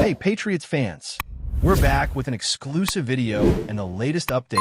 Hey, Patriots fans! We're back with an exclusive video and the latest updates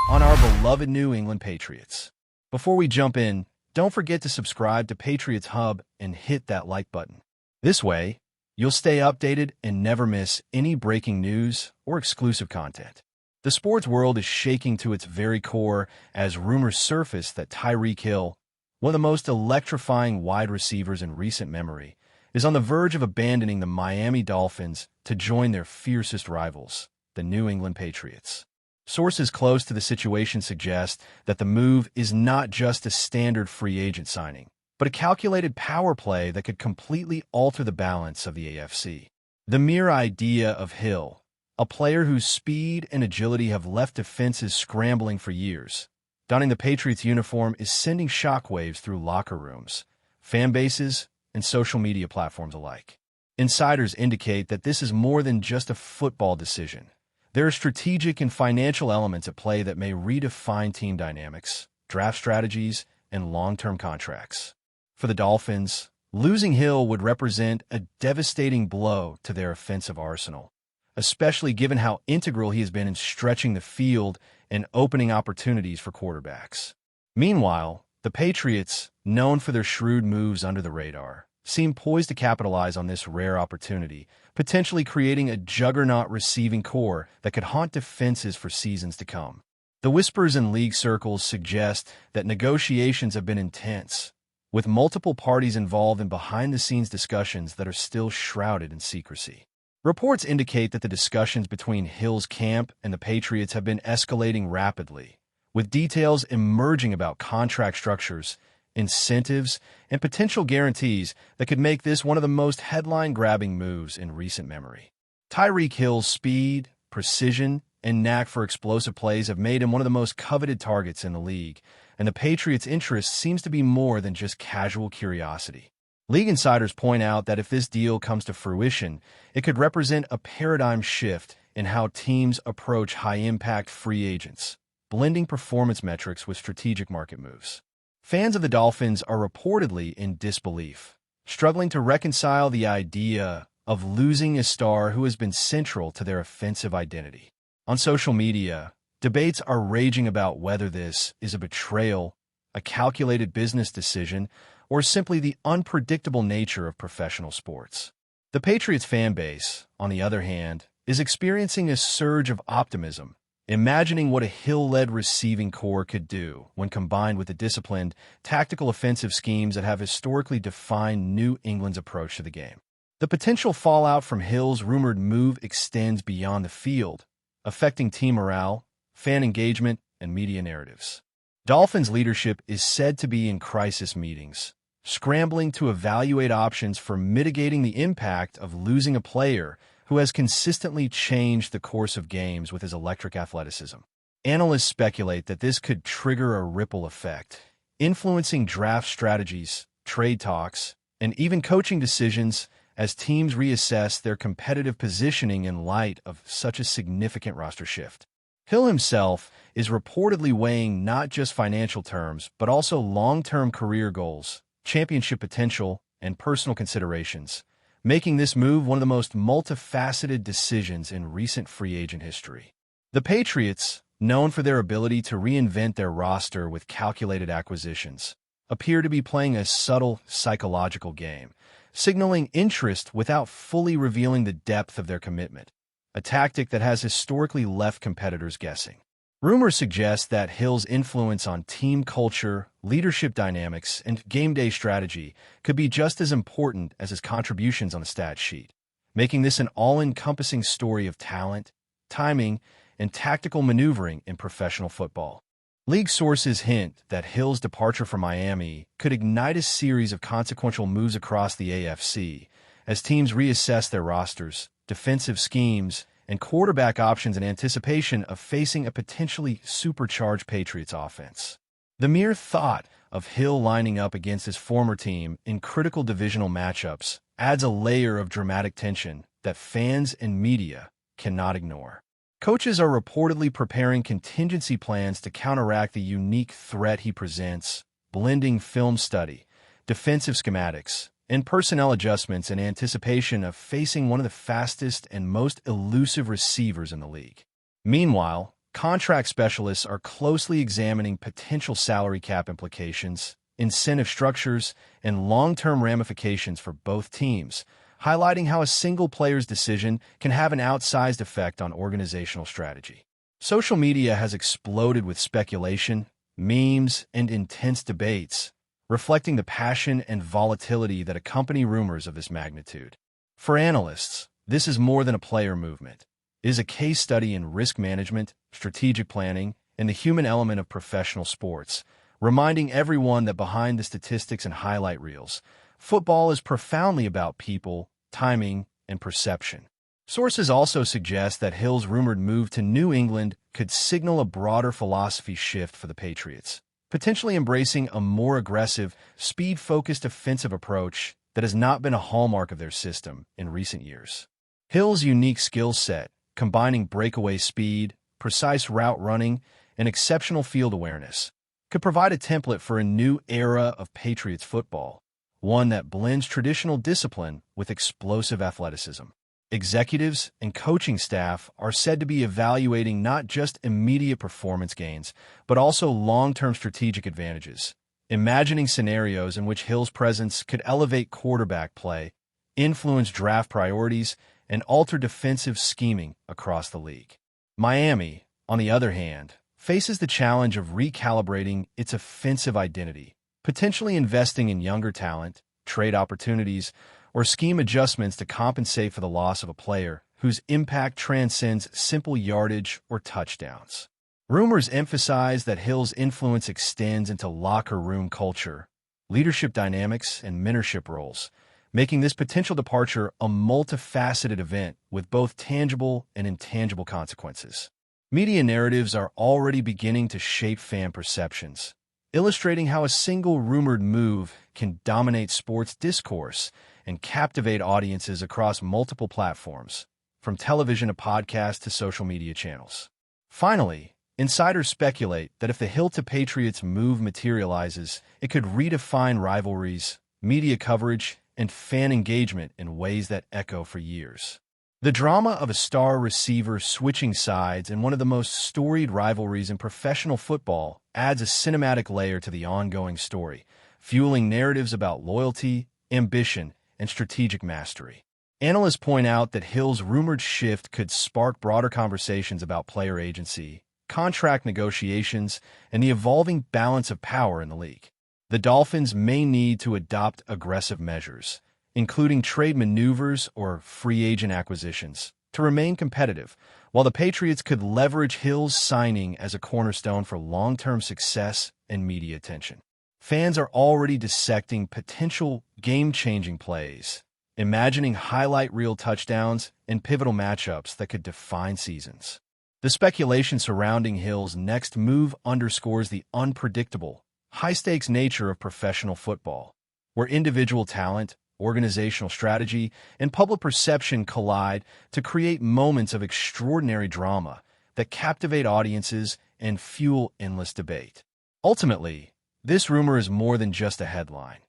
on our beloved New England Patriots. Before we jump in, don't forget to subscribe to Patriots Hub and hit that like button. This way, you'll stay updated and never miss any breaking news or exclusive content. The sports world is shaking to its very core as rumors surface that Tyreek Hill, one of the most electrifying wide receivers in recent memory, is on the verge of abandoning the Miami Dolphins to join their fiercest rivals, the New England Patriots. Sources close to the situation suggest that the move is not just a standard free agent signing, but a calculated power play that could completely alter the balance of the AFC. The mere idea of Hill, a player whose speed and agility have left defenses scrambling for years, donning the Patriots uniform is sending shockwaves through locker rooms, fan bases, and social media platforms alike. Insiders indicate that this is more than just a football decision. There are strategic and financial elements at play that may redefine team dynamics, draft strategies, and long-term contracts. For the Dolphins, losing Hill would represent a devastating blow to their offensive arsenal, especially given how integral he has been in stretching the field and opening opportunities for quarterbacks. Meanwhile, the Patriots, known for their shrewd moves under the radar, seem poised to capitalize on this rare opportunity, potentially creating a juggernaut receiving core that could haunt defenses for seasons to come. The whispers in league circles suggest that negotiations have been intense, with multiple parties involved in behind-the-scenes discussions that are still shrouded in secrecy. Reports indicate that the discussions between Hill's camp and the Patriots have been escalating rapidly, with details emerging about contract structures, incentives, and potential guarantees that could make this one of the most headline-grabbing moves in recent memory. Tyreek Hill's speed, precision, and knack for explosive plays have made him one of the most coveted targets in the league, and the Patriots' interest seems to be more than just casual curiosity. League insiders point out that if this deal comes to fruition, it could represent a paradigm shift in how teams approach high-impact free agents, blending performance metrics with strategic market moves. Fans of the Dolphins are reportedly in disbelief, struggling to reconcile the idea of losing a star who has been central to their offensive identity. On social media, debates are raging about whether this is a betrayal, a calculated business decision, or simply the unpredictable nature of professional sports. The Patriots fan base, on the other hand, is experiencing a surge of optimism, imagining what a Hill-led receiving core could do when combined with the disciplined, tactical offensive schemes that have historically defined New England's approach to the game. The potential fallout from Hill's rumored move extends beyond the field, affecting team morale, fan engagement, and media narratives. Dolphins leadership is said to be in crisis meetings, scrambling to evaluate options for mitigating the impact of losing a player who has consistently changed the course of games with his electric athleticism. Analysts speculate that this could trigger a ripple effect, influencing draft strategies, trade talks, and even coaching decisions as teams reassess their competitive positioning in light of such a significant roster shift. Hill himself is reportedly weighing not just financial terms, but also long-term career goals, championship potential, and personal considerations, making this move one of the most multifaceted decisions in recent free agent history. The Patriots, known for their ability to reinvent their roster with calculated acquisitions, appear to be playing a subtle psychological game, signaling interest without fully revealing the depth of their commitment, a tactic that has historically left competitors guessing. Rumors suggest that Hill's influence on team culture, leadership dynamics, and game day strategy could be just as important as his contributions on the stat sheet, making this an all-encompassing story of talent, timing, and tactical maneuvering in professional football. League sources hint that Hill's departure from Miami could ignite a series of consequential moves across the AFC as teams reassess their rosters, defensive schemes, and quarterback options in anticipation of facing a potentially supercharged Patriots offense. The mere thought of Hill lining up against his former team in critical divisional matchups adds a layer of dramatic tension that fans and media cannot ignore. Coaches are reportedly preparing contingency plans to counteract the unique threat he presents, blending film study, defensive schematics, and personnel adjustments in anticipation of facing one of the fastest and most elusive receivers in the league. Meanwhile, contract specialists are closely examining potential salary cap implications, incentive structures, and long-term ramifications for both teams, highlighting how a single player's decision can have an outsized effect on organizational strategy. Social media has exploded with speculation, memes, and intense debates, reflecting the passion and volatility that accompany rumors of this magnitude. For analysts, this is more than a player movement. It is a case study in risk management, strategic planning, and the human element of professional sports, reminding everyone that behind the statistics and highlight reels, football is profoundly about people, timing, and perception. Sources also suggest that Hill's rumored move to New England could signal a broader philosophy shift for the Patriots, potentially embracing a more aggressive, speed-focused offensive approach that has not been a hallmark of their system in recent years. Hill's unique skill set, combining breakaway speed, precise route running, and exceptional field awareness, could provide a template for a new era of Patriots football, one that blends traditional discipline with explosive athleticism. Executives and coaching staff are said to be evaluating not just immediate performance gains, but also long-term strategic advantages, imagining scenarios in which Hill's presence could elevate quarterback play, influence draft priorities, and alter defensive scheming across the league. Miami, on the other hand, faces the challenge of recalibrating its offensive identity, potentially investing in younger talent, trade opportunities, or scheme adjustments to compensate for the loss of a player whose impact transcends simple yardage or touchdowns. Rumors emphasize that Hill's influence extends into locker room culture, leadership dynamics, and mentorship roles, making this potential departure a multifaceted event with both tangible and intangible consequences. Media narratives are already beginning to shape fan perceptions, illustrating how a single rumored move can dominate sports discourse and captivate audiences across multiple platforms, from television to podcast to social media channels. Finally, insiders speculate that if the Hill to Patriots move materializes, it could redefine rivalries, media coverage, and fan engagement in ways that echo for years. The drama of a star receiver switching sides in one of the most storied rivalries in professional football adds a cinematic layer to the ongoing story, fueling narratives about loyalty, ambition, and strategic mastery. Analysts point out that Hill's rumored shift could spark broader conversations about player agency, contract negotiations, and the evolving balance of power in the league. The Dolphins may need to adopt aggressive measures, including trade maneuvers or free agent acquisitions, to remain competitive, while the Patriots could leverage Hill's signing as a cornerstone for long-term success and media attention. Fans are already dissecting potential game-changing plays, imagining highlight reel touchdowns and pivotal matchups that could define seasons. The speculation surrounding Hill's next move underscores the unpredictable, high-stakes nature of professional football, where individual talent, organizational strategy, and public perception collide to create moments of extraordinary drama that captivate audiences and fuel endless debate. Ultimately, this rumor is more than just a headline.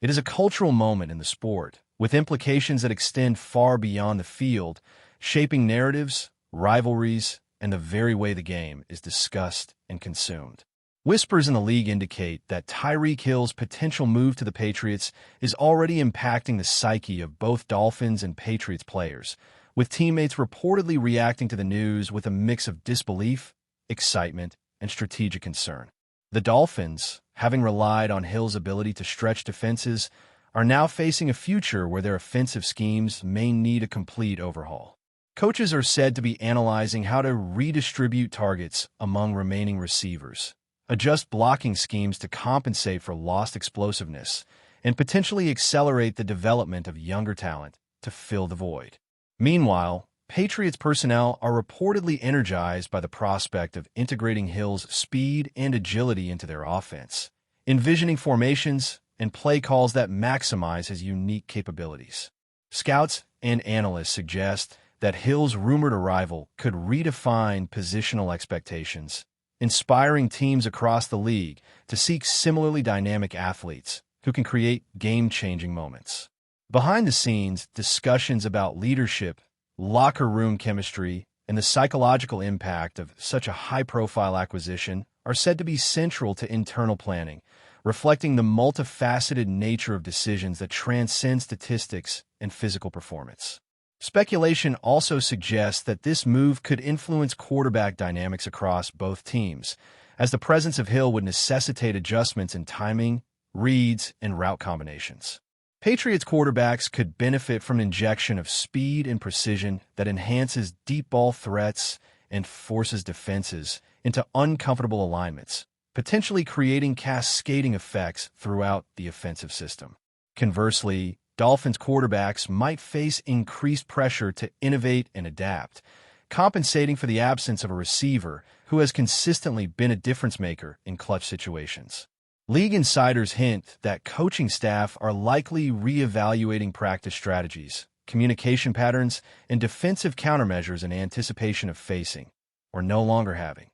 It is a cultural moment in the sport, with implications that extend far beyond the field, shaping narratives, rivalries, and the very way the game is discussed and consumed. Whispers in the league indicate that Tyreek Hill's potential move to the Patriots is already impacting the psyche of both Dolphins and Patriots players, with teammates reportedly reacting to the news with a mix of disbelief, excitement, and strategic concern. The Dolphins, having relied on Hill's ability to stretch defenses, are now facing a future where their offensive schemes may need a complete overhaul. Coaches are said to be analyzing how to redistribute targets among remaining receivers, adjust blocking schemes to compensate for lost explosiveness, and potentially accelerate the development of younger talent to fill the void. Meanwhile, Patriots personnel are reportedly energized by the prospect of integrating Hill's speed and agility into their offense, envisioning formations and play calls that maximize his unique capabilities. Scouts and analysts suggest that Hill's rumored arrival could redefine positional expectations, inspiring teams across the league to seek similarly dynamic athletes who can create game-changing moments. Behind the scenes, discussions about leadership, locker room chemistry, and the psychological impact of such a high-profile acquisition are said to be central to internal planning, reflecting the multifaceted nature of decisions that transcend statistics and physical performance. Speculation also suggests that this move could influence quarterback dynamics across both teams, as the presence of Hill would necessitate adjustments in timing, reads, and route combinations. Patriots quarterbacks could benefit from an injection of speed and precision that enhances deep ball threats and forces defenses into uncomfortable alignments, potentially creating cascading effects throughout the offensive system. Conversely, Dolphins quarterbacks might face increased pressure to innovate and adapt, compensating for the absence of a receiver who has consistently been a difference-maker in clutch situations. League insiders hint that coaching staff are likely re-evaluating practice strategies, communication patterns, and defensive countermeasures in anticipation of facing, or no longer having,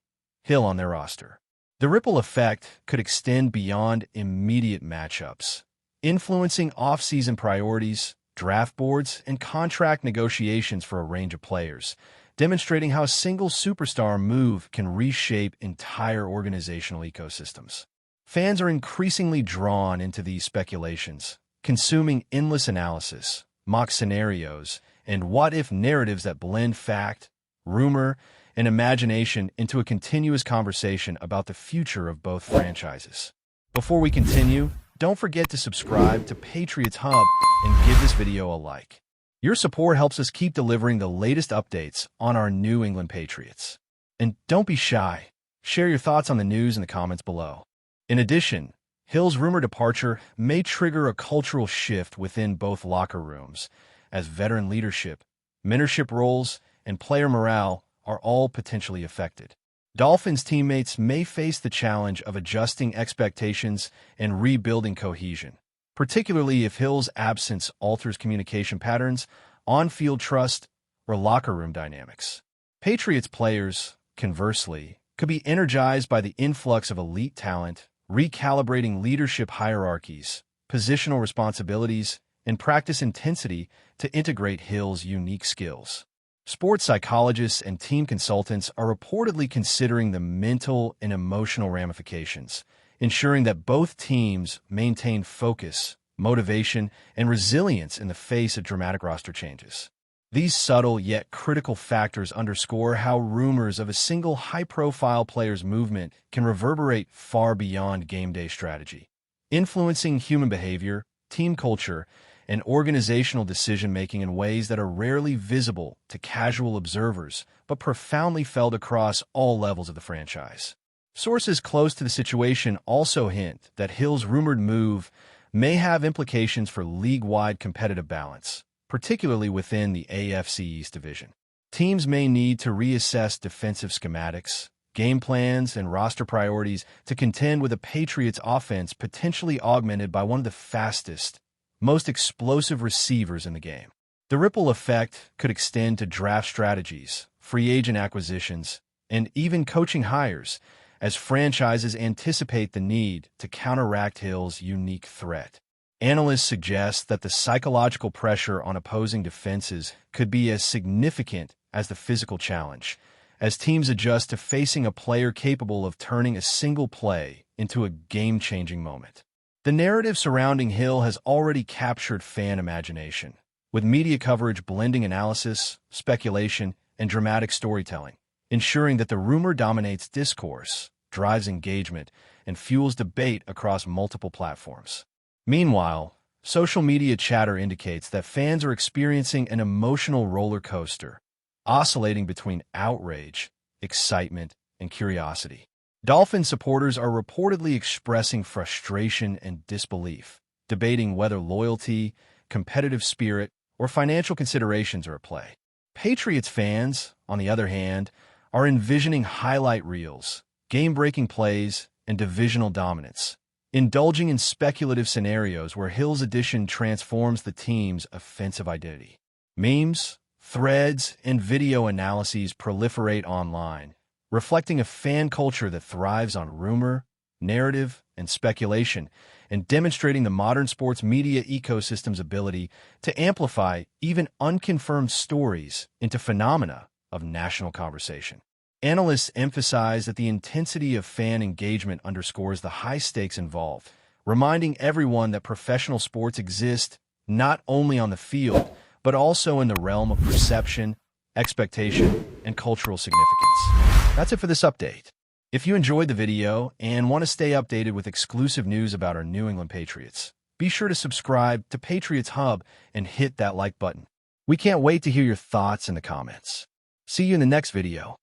Hill on their roster. The ripple effect could extend beyond immediate matchups, influencing off-season priorities, draft boards, and contract negotiations for a range of players, demonstrating how a single superstar move can reshape entire organizational ecosystems. Fans are increasingly drawn into these speculations, consuming endless analysis, mock scenarios, and what-if narratives that blend fact, rumor, and imagination into a continuous conversation about the future of both franchises. Before we continue, don't forget to subscribe to Patriots Hub and give this video a like. Your support helps us keep delivering the latest updates on our New England Patriots. And don't be shy. Share your thoughts on the news in the comments below. In addition, Hill's rumored departure may trigger a cultural shift within both locker rooms, as veteran leadership, mentorship roles, and player morale are all potentially affected. Dolphins teammates may face the challenge of adjusting expectations and rebuilding cohesion, particularly if Hill's absence alters communication patterns, on-field trust, or locker room dynamics. Patriots players, conversely, could be energized by the influx of elite talent, recalibrating leadership hierarchies, positional responsibilities, and practice intensity to integrate Hill's unique skills. Sports psychologists and team consultants are reportedly considering the mental and emotional ramifications, ensuring that both teams maintain focus, motivation, and resilience in the face of dramatic roster changes. These subtle yet critical factors underscore how rumors of a single high-profile player's movement can reverberate far beyond game day strategy, influencing human behavior, team culture, and organizational decision-making in ways that are rarely visible to casual observers but profoundly felt across all levels of the franchise. Sources close to the situation also hint that Hill's rumored move may have implications for league-wide competitive balance, particularly within the AFC East division. Teams may need to reassess defensive schematics, game plans, and roster priorities to contend with a Patriots offense potentially augmented by one of the fastest, most explosive receivers in the game. The ripple effect could extend to draft strategies, free agent acquisitions, and even coaching hires, as franchises anticipate the need to counteract Hill's unique threat. Analysts suggest that the psychological pressure on opposing defenses could be as significant as the physical challenge, as teams adjust to facing a player capable of turning a single play into a game-changing moment. The narrative surrounding Hill has already captured fan imagination, with media coverage blending analysis, speculation, and dramatic storytelling, ensuring that the rumor dominates discourse, drives engagement, and fuels debate across multiple platforms. Meanwhile, social media chatter indicates that fans are experiencing an emotional roller coaster, oscillating between outrage, excitement, and curiosity. Dolphin supporters are reportedly expressing frustration and disbelief, debating whether loyalty, competitive spirit, or financial considerations are at play. Patriots fans, on the other hand, are envisioning highlight reels, game-breaking plays, and divisional dominance, indulging in speculative scenarios where Hill's addition transforms the team's offensive identity. Memes, threads, and video analyses proliferate online, reflecting a fan culture that thrives on rumor, narrative, and speculation, and demonstrating the modern sports media ecosystem's ability to amplify even unconfirmed stories into phenomena of national conversation. Analysts emphasize that the intensity of fan engagement underscores the high stakes involved, reminding everyone that professional sports exist not only on the field, but also in the realm of perception, expectation, and cultural significance. That's it for this update. If you enjoyed the video and want to stay updated with exclusive news about our New England Patriots, be sure to subscribe to Patriots Hub and hit that like button. We can't wait to hear your thoughts in the comments. See you in the next video.